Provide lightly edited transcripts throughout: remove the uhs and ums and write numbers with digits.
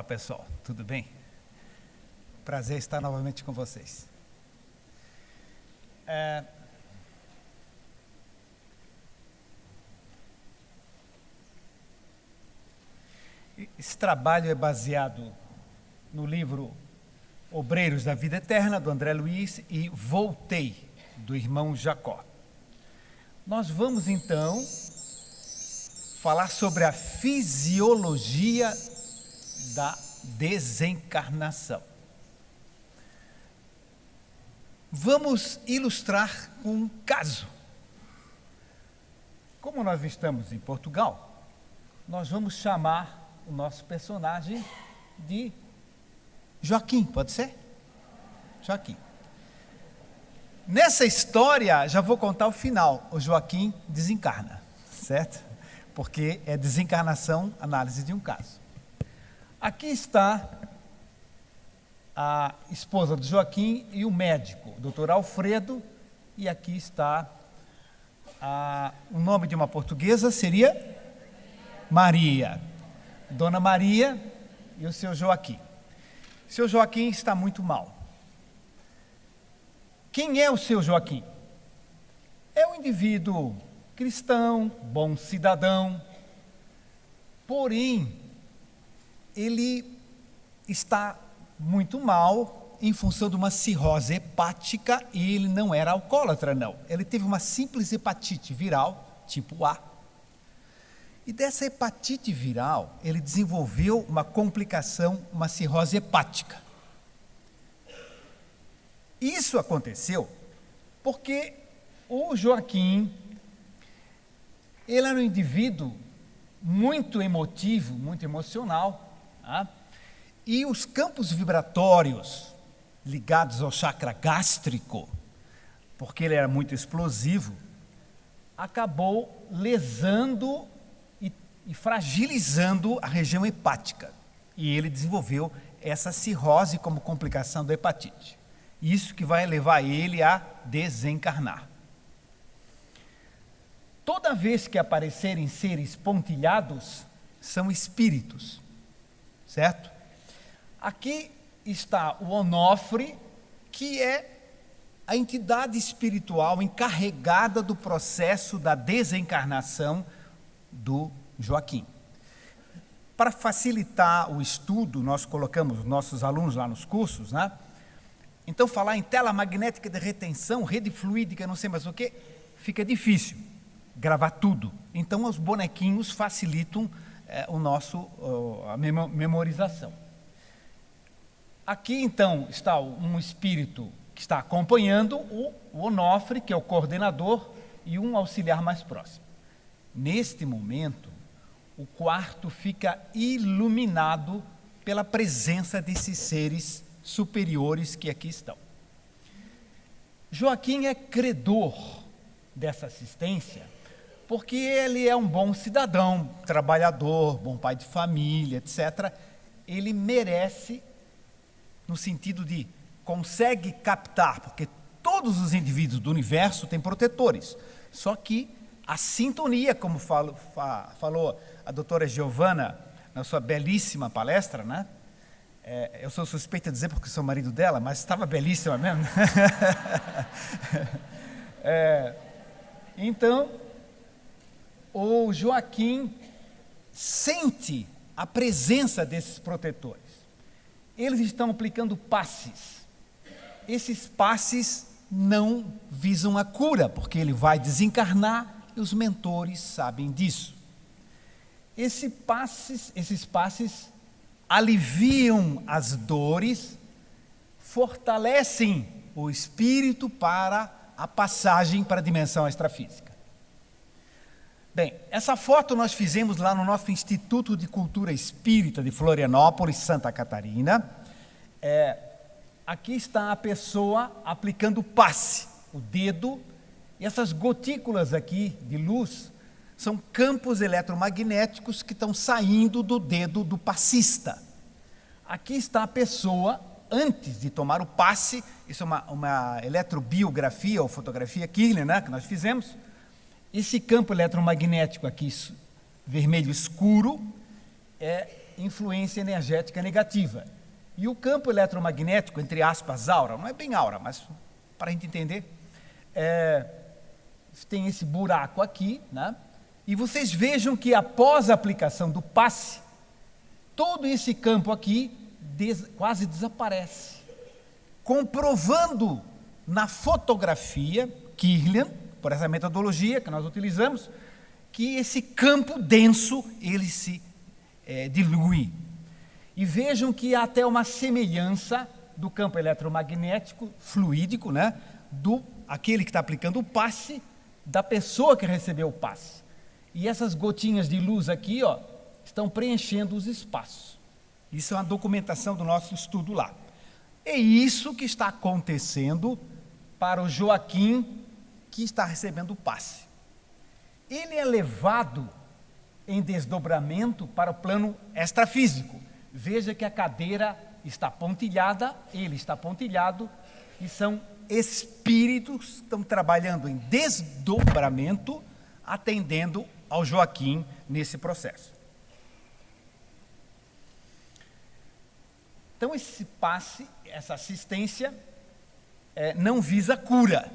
Olá, pessoal, tudo bem? Prazer estar novamente com vocês. Esse trabalho é baseado no livro Obreiros da Vida Eterna, do André Luiz, e Voltei, do irmão Jacó. Nós vamos, então, falar sobre a fisiologia da desencarnação. Vamos ilustrar com um caso. Como nós estamos em Portugal, nós vamos chamar o nosso personagem de Joaquim, pode ser? Joaquim. Nessa história, já vou contar o final. O Joaquim desencarna, certo? Porque é desencarnação, análise de um caso. Aqui está a esposa do Joaquim e o médico, o doutor Alfredo, e aqui está o nome de uma portuguesa seria Maria. Dona Maria e o seu Joaquim. Seu Joaquim está muito mal. Quem é o seu Joaquim? É um indivíduo cristão, bom cidadão, porém, ele está muito mal em função de uma cirrose hepática e ele não era alcoólatra, não. Ele teve uma simples hepatite viral, tipo A. E dessa hepatite viral, ele desenvolveu uma complicação, uma cirrose hepática. Isso aconteceu porque o Joaquim, ele era um indivíduo muito emotivo, muito emocional, tá? E os campos vibratórios ligados ao chakra gástrico, porque ele era muito explosivo, acabou lesando e fragilizando a região hepática. E ele desenvolveu essa cirrose como complicação da hepatite. Isso que vai levar ele a desencarnar. Toda vez que aparecerem seres pontilhados, são espíritos, certo? Aqui está o Onofre, que é a entidade espiritual encarregada do processo da desencarnação do Joaquim. Para facilitar o estudo, nós colocamos nossos alunos lá nos cursos, né? Então, falar em tela magnética de retenção, rede fluídica, não sei mais o que, fica difícil gravar tudo. Então, os bonequinhos facilitam a memorização. Aqui, então, está um espírito que está acompanhando o Onofre, que é o coordenador, e um auxiliar mais próximo. Neste momento, o quarto fica iluminado pela presença desses seres superiores que aqui estão. Joaquim é credor dessa assistência, porque ele é um bom cidadão, trabalhador, bom pai de família, etc. Ele merece, no sentido de consegue captar, porque todos os indivíduos do universo têm protetores, só que a sintonia, como falou a doutora Giovana na sua belíssima palestra, né? Eu sou suspeita de dizer porque sou marido dela, mas estava belíssima mesmo. Então, o Joaquim sente a presença desses protetores. Eles estão aplicando passes. Esses passes não visam a cura, porque ele vai desencarnar e os mentores sabem disso. Esses passes aliviam as dores, fortalecem o espírito para a passagem para a dimensão extrafísica. Bem, essa foto nós fizemos lá no nosso Instituto de Cultura Espírita de Florianópolis, Santa Catarina. Aqui está a pessoa aplicando passe, o dedo, e essas gotículas aqui de luz são campos eletromagnéticos que estão saindo do dedo do passista. Aqui está a pessoa, antes de tomar o passe, isso é uma eletrobiografia ou fotografia Kirlian, né, que nós fizemos. Esse campo eletromagnético aqui, vermelho escuro, influência energética negativa. E o campo eletromagnético, entre aspas, aura, não é bem aura, mas para a gente entender, tem esse buraco aqui, né? E vocês vejam que após a aplicação do passe, todo esse campo aqui quase desaparece, comprovando na fotografia Kirlian, por essa metodologia que nós utilizamos, que esse campo denso ele se dilui. E vejam que há até uma semelhança do campo eletromagnético fluídico, né, do aquele que está aplicando o passe, da pessoa que recebeu o passe. E essas gotinhas de luz aqui, ó, estão preenchendo os espaços. Isso é uma documentação do nosso estudo lá. É isso que está acontecendo para o Joaquim, que está recebendo o passe. Ele é levado em desdobramento para o plano extrafísico. Veja que a cadeira está pontilhada, ele está pontilhado, e são espíritos que estão trabalhando em desdobramento, atendendo ao Joaquim nesse processo. Então, esse passe, essa assistência, não visa cura,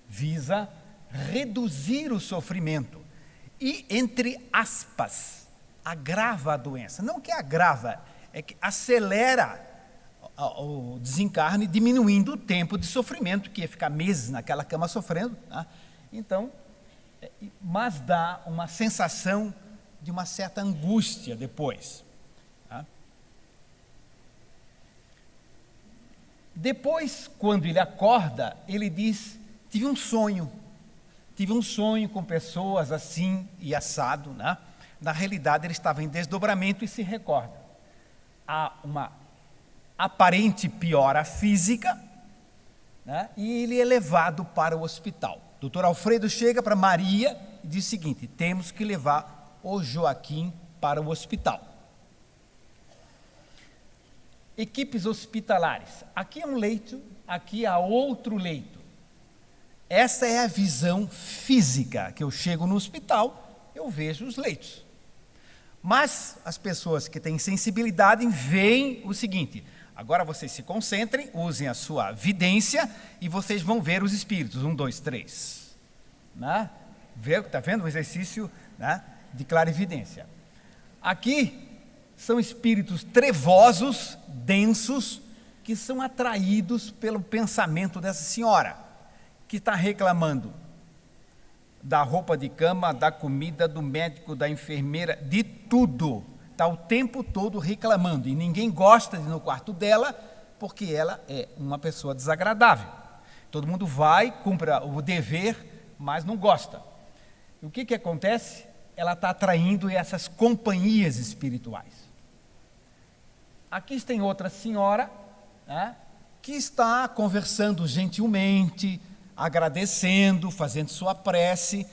visa reduzir o sofrimento e, entre aspas, agrava a doença. Não que agrava, é que acelera o desencarne, diminuindo o tempo de sofrimento, que ia ficar meses naquela cama sofrendo, tá? Então, mas dá uma sensação de uma certa angústia depois. Tá? Depois, quando ele acorda, ele diz: tive um sonho com pessoas assim e assado, né? Na realidade, ele estava em desdobramento e se recorda. Há uma aparente piora física, né? E ele é levado para o hospital. O doutor Alfredo chega para Maria e diz o seguinte: temos que levar o Joaquim para o hospital. Equipes hospitalares. Aqui é um leito, aqui há outro leito. Essa é a visão física, que eu chego no hospital, eu vejo os leitos. Mas as pessoas que têm sensibilidade veem o seguinte: agora vocês se concentrem, usem a sua vidência e vocês vão ver os espíritos. 1, 2, 3. Né? Está vendo o exercício, né, de clarividência? Aqui são espíritos trevosos, densos, que são atraídos pelo pensamento dessa senhora, que está reclamando da roupa de cama, da comida, do médico, da enfermeira, de tudo. Está o tempo todo reclamando, e ninguém gosta de ir no quarto dela, porque ela é uma pessoa desagradável. Todo mundo vai, cumpre o dever, mas não gosta. E o que acontece? Ela está atraindo essas companhias espirituais. Aqui tem outra senhora, né, que está conversando gentilmente, agradecendo, fazendo sua prece,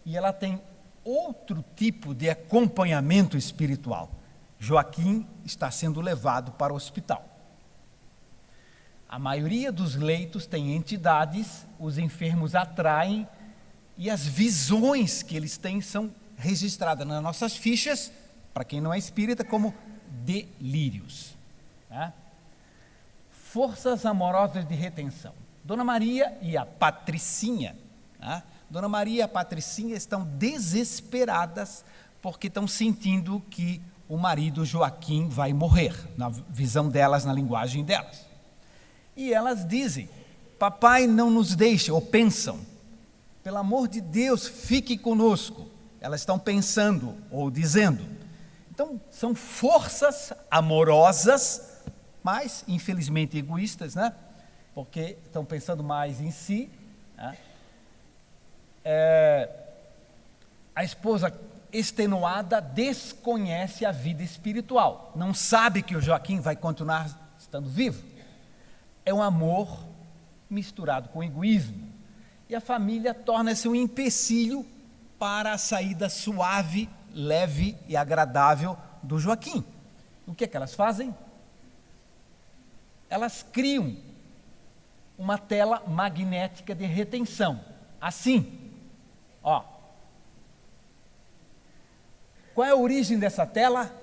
e ela tem outro tipo de acompanhamento espiritual. Joaquim está sendo levado para o hospital. A maioria dos leitos tem entidades, os enfermos atraem, e as visões que eles têm são registradas nas nossas fichas, para quem não é espírita, como delírios. Tá? Forças amorosas de retenção. Dona Maria e a Patricinha, tá? Dona Maria e a Patricinha estão desesperadas porque estão sentindo que o marido Joaquim vai morrer, na visão delas, na linguagem delas. E elas dizem: papai, não nos deixe, ou pensam, pelo amor de Deus, fique conosco. Elas estão pensando ou dizendo. Então, são forças amorosas, mas infelizmente egoístas, né? Porque estão pensando mais em si. Né? A esposa extenuada desconhece a vida espiritual, não sabe que o Joaquim vai continuar estando vivo. É um amor misturado com egoísmo, e a família torna-se um empecilho para a saída suave, leve e agradável do Joaquim. O que é que elas fazem? Elas criam uma tela magnética de retenção, assim, ó. Qual é a origem dessa tela?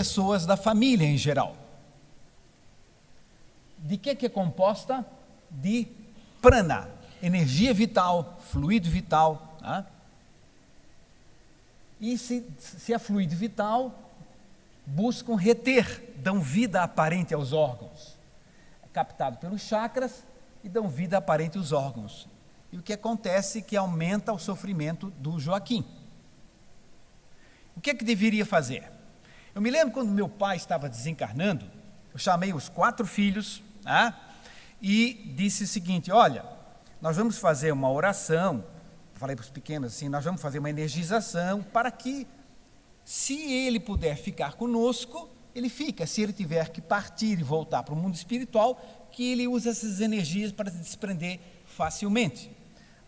pessoas da família em geral. De que é composta? De prana, energia vital, fluido vital. Tá? E se é fluido vital, buscam reter, dão vida aparente aos órgãos. É captado pelos chakras e dão vida aparente aos órgãos. E o que acontece é que aumenta o sofrimento do Joaquim. O que deveria fazer? Eu me lembro quando meu pai estava desencarnando, eu chamei os 4 filhos, e disse o seguinte: olha, nós vamos fazer uma oração, falei para os pequenos assim, nós vamos fazer uma energização para que, se ele puder ficar conosco, ele fica. Se ele tiver que partir e voltar para o mundo espiritual, que ele use essas energias para se desprender facilmente.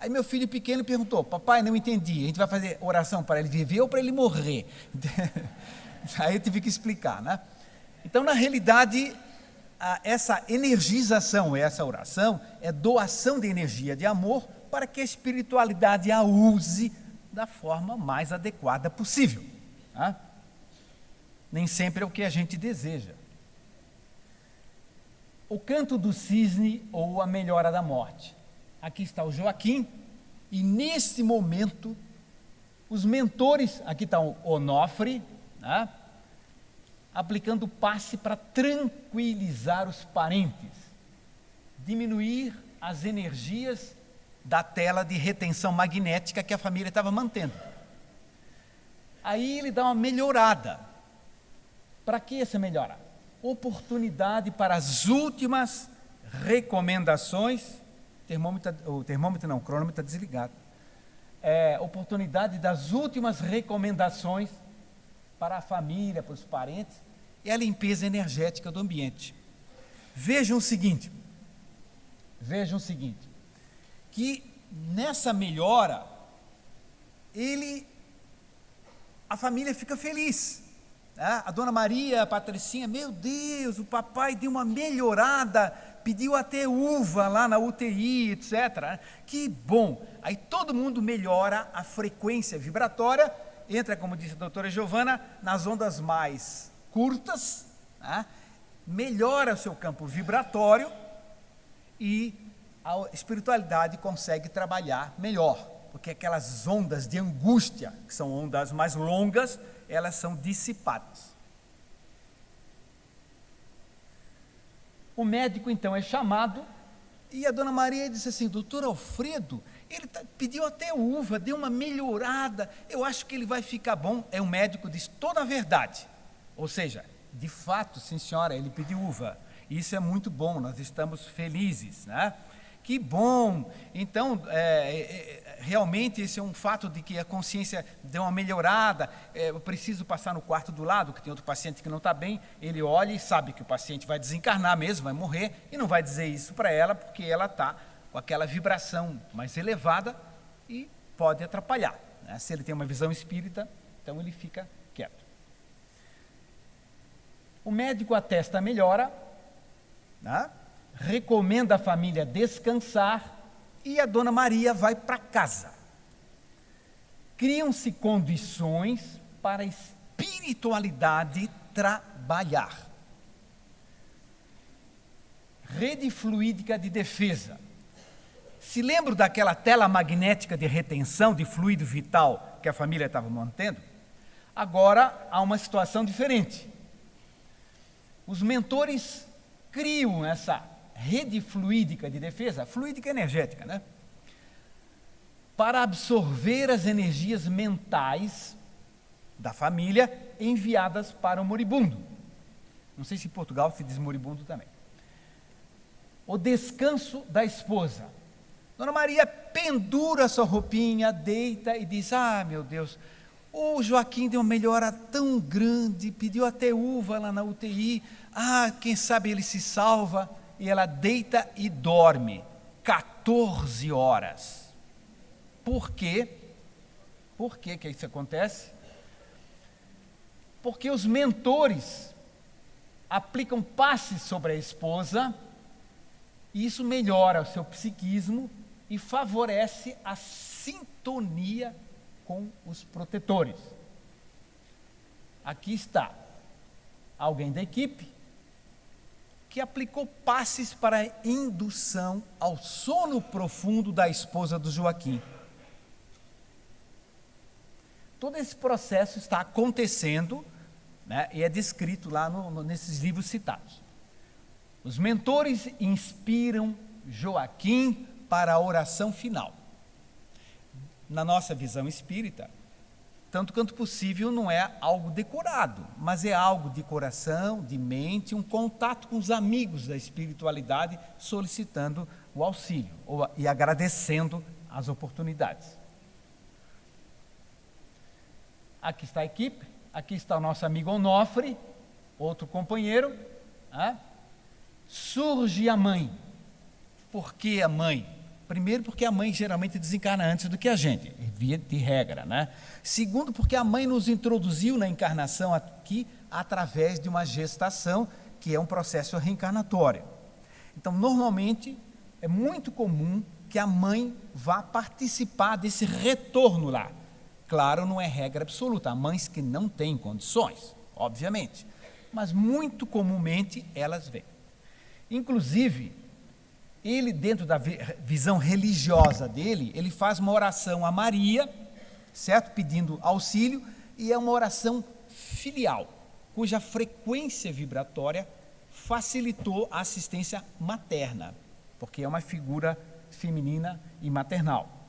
Aí meu filho pequeno perguntou: papai, não entendi, a gente vai fazer oração para ele viver ou para ele morrer? Aí eu tive que explicar, né? Então, na realidade, essa energização, essa oração, é doação de energia, de amor, para que a espiritualidade a use da forma mais adequada possível. Tá? Nem sempre é o que a gente deseja. O canto do cisne ou a melhora da morte. Aqui está o Joaquim, e nesse momento, os mentores, aqui está o Onofre, né, aplicando passe para tranquilizar os parentes, diminuir as energias da tela de retenção magnética que a família estava mantendo. Aí ele dá uma melhorada. Para que essa melhora? Oportunidade para as últimas recomendações. O cronômetro está desligado. Oportunidade das últimas recomendações para a família, para os parentes, e a limpeza energética do ambiente. Vejam o seguinte, que nessa melhora, a família fica feliz. A dona Maria, a Patricinha, meu Deus, o papai deu uma melhorada, pediu até uva lá na UTI, etc. Que bom! Aí todo mundo melhora a frequência vibratória, entra, como disse a doutora Giovana, nas ondas mais curtas, melhora o seu campo vibratório e a espiritualidade consegue trabalhar melhor, porque aquelas ondas de angústia, que são ondas mais longas, elas são dissipadas. O médico então é chamado e a dona Maria disse assim: doutor Alfredo, ele pediu até uva, deu uma melhorada, eu acho que ele vai ficar bom. O médico diz toda a verdade, ou seja, de fato, sim senhora, ele pediu uva, isso é muito bom, nós estamos felizes, né? Que bom! Então, realmente esse é um fato de que a consciência deu uma melhorada. Eu preciso passar no quarto do lado, que tem outro paciente que não está bem, ele olha e sabe que o paciente vai desencarnar mesmo, vai morrer, e não vai dizer isso para ela, porque ela está com aquela vibração mais elevada e pode atrapalhar, né? Se ele tem uma visão espírita, então ele fica quieto. O médico atesta a melhora, né? Recomenda a família descansar e a dona Maria vai para casa. Criam-se condições para a espiritualidade trabalhar. Rede fluídica de defesa. Se lembram daquela tela magnética de retenção de fluido vital que a família estava mantendo? Agora há uma situação diferente. Os mentores criam essa rede fluídica de defesa, fluídica energética, né? Para absorver as energias mentais da família enviadas para o moribundo. Não sei se em Portugal se diz moribundo também. O descanso da esposa. Dona Maria pendura sua roupinha, deita e diz: ah, meu Deus, o Joaquim deu uma melhora tão grande, pediu até uva lá na UTI, quem sabe ele se salva. E ela deita e dorme 14 horas. Por quê? Por que isso acontece? Porque os mentores aplicam passes sobre a esposa, e isso melhora o seu psiquismo e favorece a sintonia com os protetores. Aqui está. alguém da equipe, que aplicou passes para indução ao sono profundo da esposa do Joaquim. Todo esse processo está acontecendo, né, e é descrito lá nesses livros citados. Os mentores inspiram Joaquim para a oração final. Na nossa visão espírita, tanto quanto possível, não é algo decorado, mas é algo de coração, de mente, um contato com os amigos da espiritualidade, solicitando o auxílio e agradecendo as oportunidades. Aqui está a equipe, aqui está o nosso amigo Onofre, outro companheiro. Surge a mãe. Por que a mãe? Primeiro, porque a mãe geralmente desencarna antes do que a gente, via de regra, né? Segundo, porque a mãe nos introduziu na encarnação aqui através de uma gestação, que é um processo reencarnatório. Então, normalmente, é muito comum que a mãe vá participar desse retorno lá. Claro, não é regra absoluta, há mães que não têm condições, obviamente, mas muito comumente elas vêm. Inclusive, ele, dentro da visão religiosa dele, ele faz uma oração a Maria, certo? Pedindo auxílio, e é uma oração filial, cuja frequência vibratória facilitou a assistência materna, porque é uma figura feminina e maternal.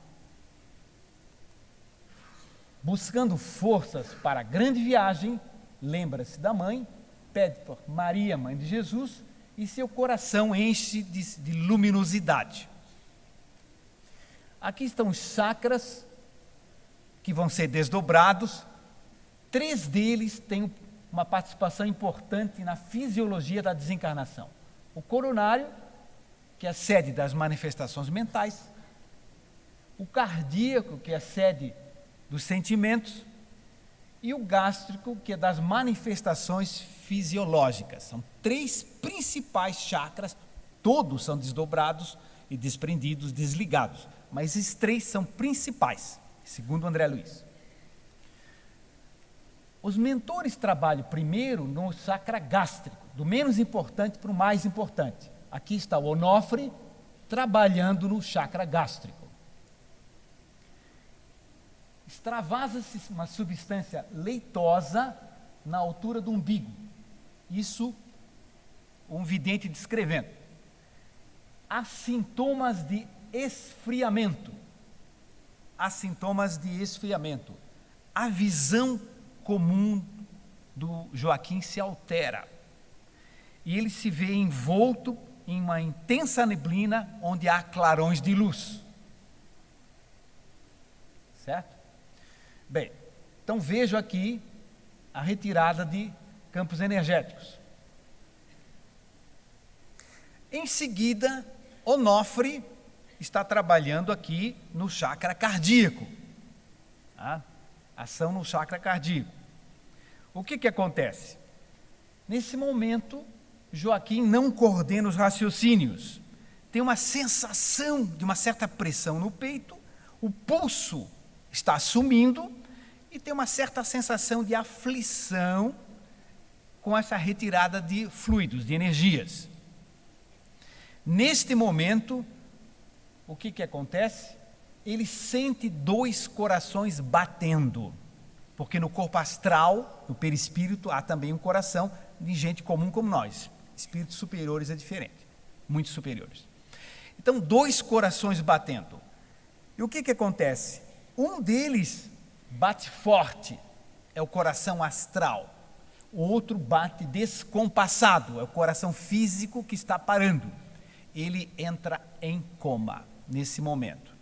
Buscando forças para a grande viagem, lembra-se da mãe, pede por Maria, mãe de Jesus, e seu coração enche de luminosidade. Aqui estão os chakras que vão ser desdobrados. 3 deles têm uma participação importante na fisiologia da desencarnação. O coronário, que é a sede das manifestações mentais. O cardíaco, que é a sede dos sentimentos. E o gástrico, que é das manifestações fisiológicas. São 3 principais chakras, todos são desdobrados e desprendidos, desligados, mas esses 3 são principais, segundo André Luiz. Os mentores trabalham primeiro no chakra gástrico, do menos importante para o mais importante. Aqui está o Onofre trabalhando no chakra gástrico. Extravasa-se uma substância leitosa na altura do umbigo. Isso, um vidente descrevendo. Há sintomas de esfriamento. A visão comum do Joaquim se altera. E ele se vê envolto em uma intensa neblina onde há clarões de luz. Certo? Bem, então vejo aqui a retirada de campos energéticos. Em seguida, Onofre está trabalhando aqui no chakra cardíaco. Ação no chakra cardíaco. O que acontece? Nesse momento, Joaquim não coordena os raciocínios. Tem uma sensação de uma certa pressão no peito, o pulso está sumindo e tem uma certa sensação de aflição com essa retirada de fluidos, de energias. Neste momento, o que acontece? Ele sente 2 corações batendo, porque no corpo astral, no perispírito, há também um coração de gente comum como nós. Espíritos superiores é diferente, muito superiores. Então, 2 corações batendo. E o que acontece? Um deles bate forte, é o coração astral. O outro bate descompassado, é o coração físico que está parando. Ele entra em coma nesse momento.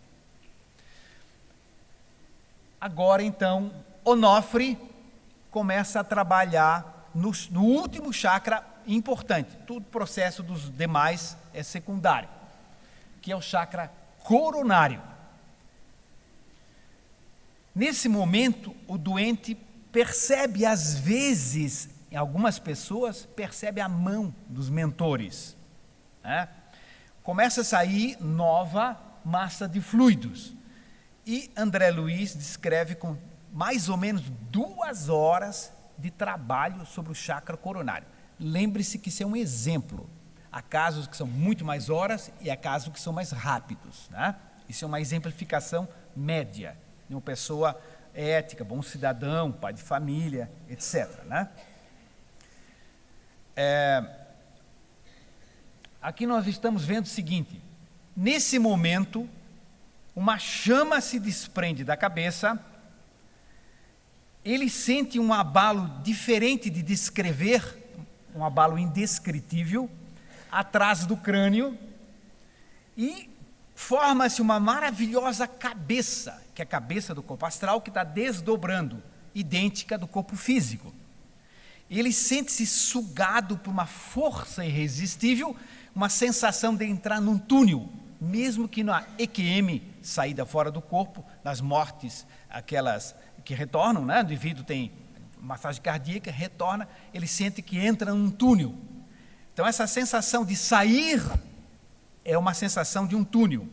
Agora, então, Onofre começa a trabalhar no último chakra importante. Todo o processo dos demais é secundário, que é o chakra coronário. Nesse momento, o doente percebe, às vezes, em algumas pessoas, percebe a mão dos mentores. Começa a sair nova massa de fluidos. E André Luiz descreve com mais ou menos 2 horas de trabalho sobre o chakra coronário. Lembre-se que isso é um exemplo. Há casos que são muito mais horas e há casos que são mais rápidos, né? Isso é uma exemplificação média de uma pessoa ética, bom cidadão, pai de família, etc., né? Aqui nós estamos vendo o seguinte: nesse momento, uma chama se desprende da cabeça, ele sente um abalo diferente de descrever, um abalo indescritível, atrás do crânio, e forma-se uma maravilhosa cabeça, que é a cabeça do corpo astral, que está desdobrando, idêntica do corpo físico. Ele sente-se sugado por uma força irresistível, uma sensação de entrar num túnel, mesmo que na EQM, saída fora do corpo, nas mortes, aquelas que retornam, né? O indivíduo tem massagem cardíaca, retorna, ele sente que entra num túnel. Então, essa sensação de sair é uma sensação de um túnel.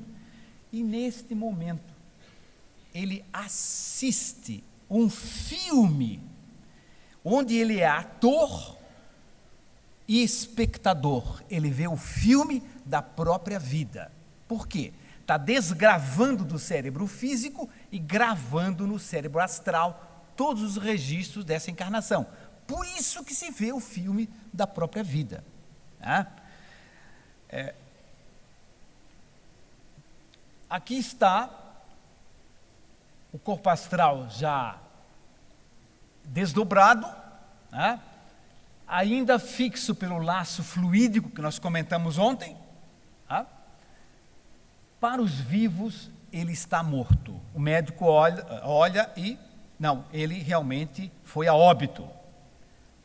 E, neste momento, ele assiste um filme onde ele é ator e espectador. Ele vê o filme da própria vida. Por quê? Está desgravando do cérebro físico e gravando no cérebro astral todos os registros dessa encarnação. Por isso que se vê o filme da própria vida. Né? Aqui está o corpo astral já desdobrado, né? Ainda fixo pelo laço fluídico que nós comentamos ontem. Né? Para os vivos, ele está morto. O médico olha e, não, ele realmente foi a óbito.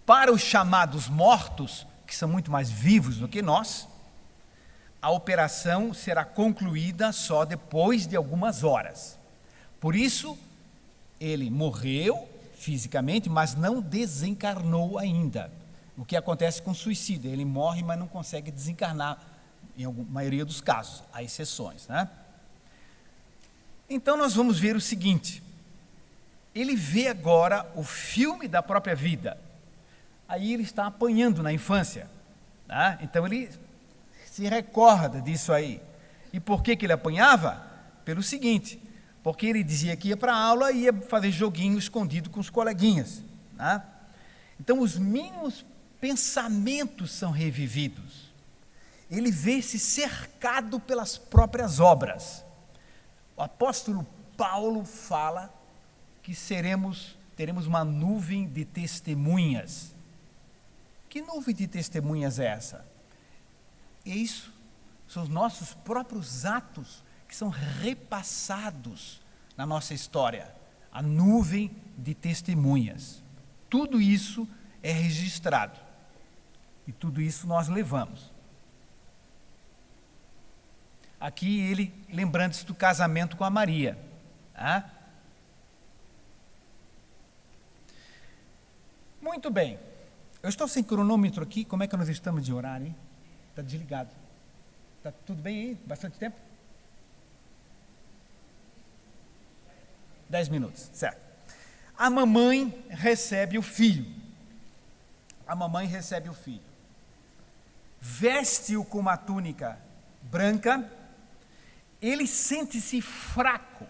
Para os chamados mortos, que são muito mais vivos do que nós, a operação será concluída só depois de algumas horas. Por isso, ele morreu fisicamente, mas não desencarnou ainda. O que acontece com o suicídio? Ele morre, mas não consegue desencarnar, em maioria dos casos, há exceções, né? Então, nós vamos ver o seguinte: ele vê agora o filme da própria vida. Aí ele está apanhando na infância, né? Então ele se recorda disso aí. E por que ele apanhava? Pelo seguinte: porque ele dizia que ia para a aula e ia fazer joguinho escondido com os coleguinhas, né? Então os mínimos pensamentos são revividos. Ele vê-se cercado pelas próprias obras. O apóstolo Paulo fala que teremos uma nuvem de testemunhas. Que nuvem de testemunhas é essa? Isso são os nossos próprios atos que são repassados na nossa história. A nuvem de testemunhas. Tudo isso é registrado. E tudo isso nós levamos. Aqui ele, lembrando-se do casamento com a Maria. Tá? Muito bem. Eu estou sem cronômetro aqui. Como é que nós estamos de horário, hein? Está desligado. Está tudo bem aí? Bastante tempo? 10 minutos, certo. A mamãe recebe o filho. A mamãe recebe o filho. Veste-o com uma túnica branca. Ele sente-se fraco.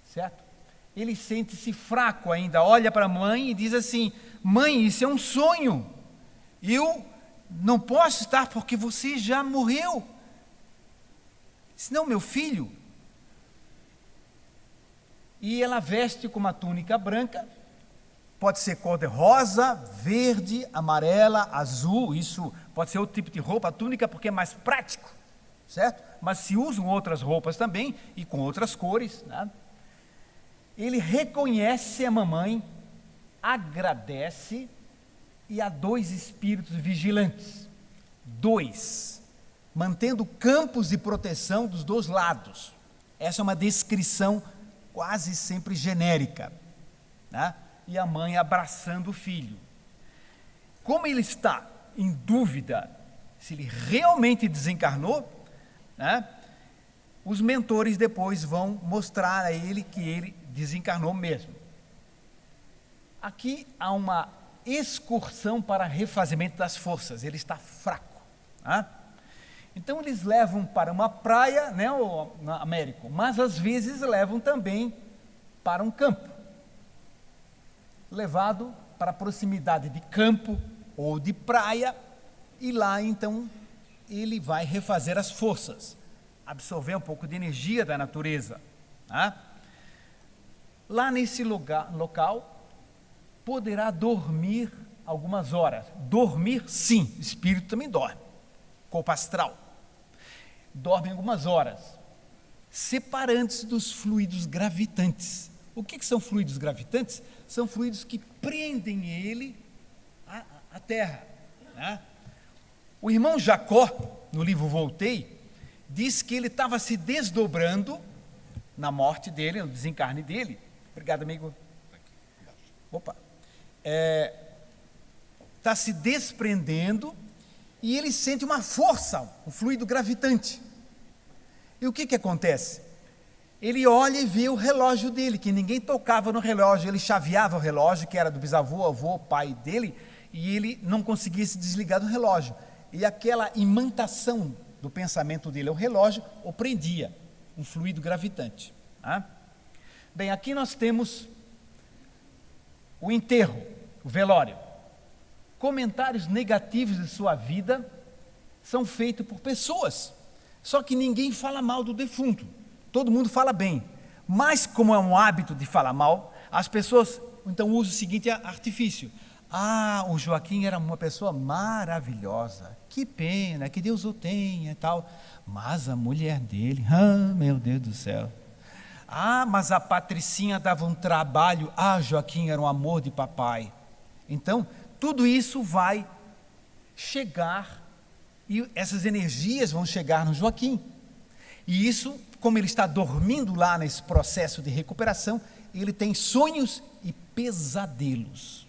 Certo? Ele sente-se fraco ainda. Olha para a mãe e diz assim: mãe, isso é um sonho. Eu não posso estar porque você já morreu. Senão, meu filho. E ela veste com uma túnica branca, pode ser cor-de-rosa, verde, amarela, azul, isso pode ser outro tipo de roupa, a túnica porque é mais prático, certo? Mas se usam outras roupas também, e com outras cores, né? Ele reconhece a mamãe, agradece, e há 2 espíritos vigilantes, 2, mantendo campos de proteção dos 2 lados. Essa é uma descrição quase sempre genérica, né? E a mãe abraçando o filho. Como ele está em dúvida se ele realmente desencarnou, né? Os mentores depois vão mostrar a ele que ele desencarnou mesmo. Aqui há uma excursão para refazimento das forças, ele está fraco. Tá? Então eles levam para uma praia, né, na América, mas às vezes levam também para um campo. Levado para a proximidade de campo ou de praia, e lá então ele vai refazer as forças, absorver um pouco de energia da natureza. Tá? Lá nesse local, poderá dormir algumas horas. Dormir, sim, o espírito também dorme, corpo astral. Dorme algumas horas, separando-se dos fluidos gravitantes. O que são fluidos gravitantes? São fluidos que prendem ele à terra. Né? O irmão Jacó, no livro Voltei, diz que ele estava se desdobrando na morte dele, no desencarne dele. Obrigado, amigo. Opa. Está se desprendendo e ele sente uma força, um fluido gravitante. E o que acontece? Ele olha e vê o relógio dele, que ninguém tocava no relógio, ele chaveava o relógio, que era do bisavô, avô, pai dele, e ele não conseguia se desligar do relógio. E aquela imantação do pensamento dele ao relógio o prendia, um fluido gravitante. Tá? Bem, aqui nós temos o enterro, o velório. Comentários negativos de sua vida são feitos por pessoas, só que ninguém fala mal do defunto, todo mundo fala bem, mas como é um hábito de falar mal, as pessoas então usam o seguinte artifício: o Joaquim era uma pessoa maravilhosa, que pena, que Deus o tenha e tal, mas a mulher dele, meu Deus do céu, mas a Patricinha dava um trabalho, Joaquim era um amor de papai. Então, tudo isso vai chegar, e essas energias vão chegar no Joaquim. E isso, como ele está dormindo lá nesse processo de recuperação, ele tem sonhos e pesadelos,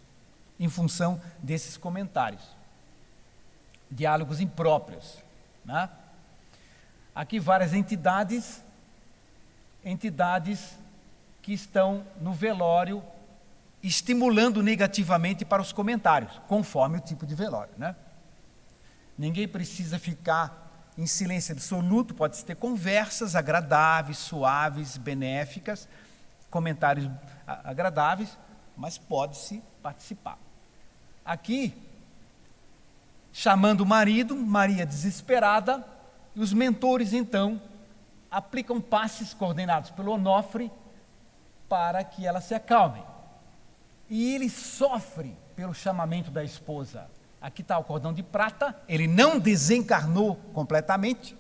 em função desses comentários. Diálogos impróprios. Né? Aqui várias entidades que estão no velório, estimulando negativamente para os comentários, conforme o tipo de velório. Né? Ninguém precisa ficar em silêncio absoluto, pode-se ter conversas agradáveis, suaves, benéficas, comentários agradáveis, mas pode-se participar. Aqui, chamando o marido, Maria desesperada, e os mentores então aplicam passes coordenados pelo Onofre para que ela se acalme. E ele sofre pelo chamamento da esposa. Aqui está o cordão de prata, ele não desencarnou completamente,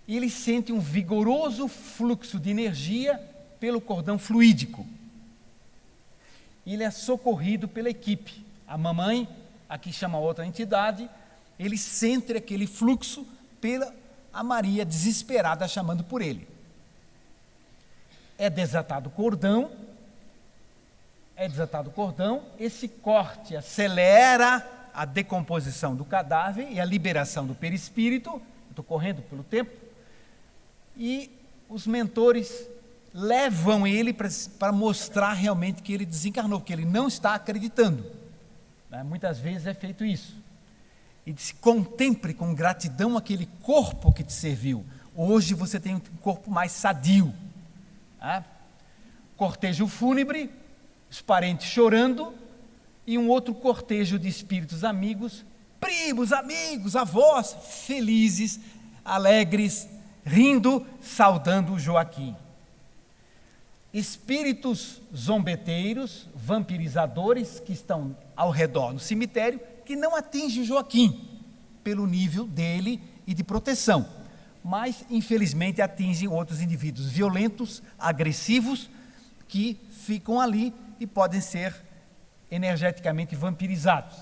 e ele sente um vigoroso fluxo de energia pelo cordão fluídico. Ele é socorrido pela equipe. A mamãe, aqui chama outra entidade, ele sente aquele fluxo pela a Maria desesperada chamando por ele. É desatado o cordão, esse corte acelera a decomposição do cadáver e a liberação do perispírito. Estou correndo pelo tempo. E os mentores levam ele para mostrar realmente que ele desencarnou, porque ele não está acreditando. Muitas vezes é feito isso. E diz: contemple com gratidão aquele corpo que te serviu. Hoje você tem um corpo mais sadio. Cortejo fúnebre, os parentes chorando, e um outro cortejo de espíritos amigos, primos, amigos, avós, felizes, alegres, rindo, saudando o Joaquim. Espíritos zombeteiros, vampirizadores, que estão ao redor no cemitério, que não atingem o Joaquim, pelo nível dele e de proteção, mas infelizmente atingem outros indivíduos violentos, agressivos, que ficam ali e podem ser energeticamente vampirizados.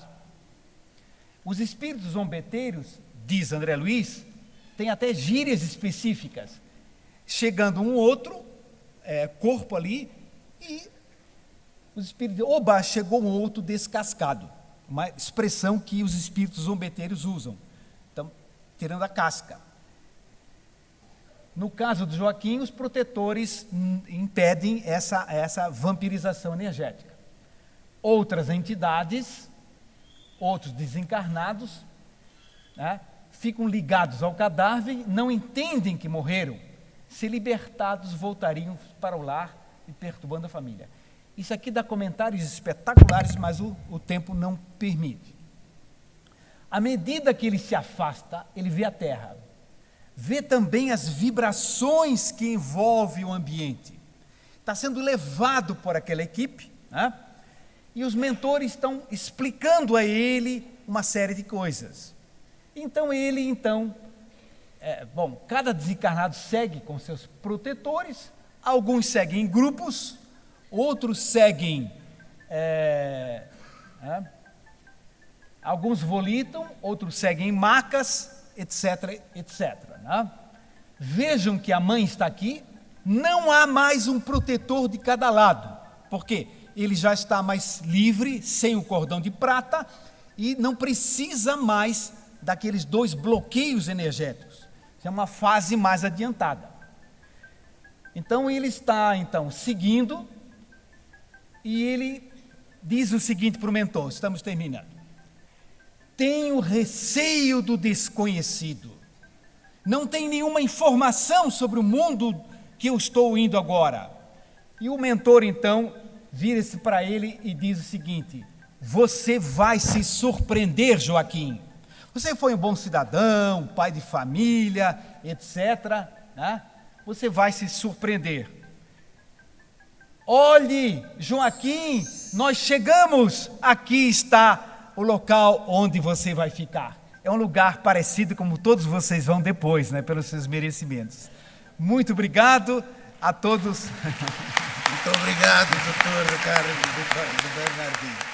Os espíritos zombeteiros, diz André Luiz, têm até gírias específicas, chegando um outro corpo ali, e os espíritos, oba, chegou um outro descascado, uma expressão que os espíritos zombeteiros usam, então, tirando a casca. No caso do Joaquim, os protetores impedem essa vampirização energética. outras entidades, outros desencarnados, né, ficam ligados ao cadáver, não entendem que morreram. Se libertados, voltariam para o lar e perturbando a família. Isso aqui dá comentários espetaculares, mas o tempo não permite. À medida que ele se afasta, ele vê a Terra. Vê também as vibrações que envolvem o ambiente. Está sendo levado por aquela equipe, né? E os mentores estão explicando a ele uma série de coisas. Então ele, cada desencarnado segue com seus protetores, alguns seguem em grupos, outros seguem, alguns volitam, outros seguem em macas, etc, etc. Né? Vejam que a mãe está aqui, não há mais um protetor de cada lado, porque ele já está mais livre, sem o cordão de prata, e não precisa mais daqueles 2 bloqueios energéticos. É uma fase mais adiantada. Então ele está seguindo, e ele diz o seguinte para o mentor, estamos terminando: tenho receio do desconhecido, não tem nenhuma informação sobre o mundo que eu estou indo agora. E o mentor vira-se para ele e diz o seguinte: você vai se surpreender, Joaquim. Você foi um bom cidadão, pai de família, etc, né? Você vai se surpreender. Olhe, Joaquim, nós chegamos, aqui está o local onde você vai ficar. É um lugar parecido como todos vocês vão depois, né, pelos seus merecimentos. Muito obrigado a todos. Muito obrigado, doutor Carlos do Bernardino.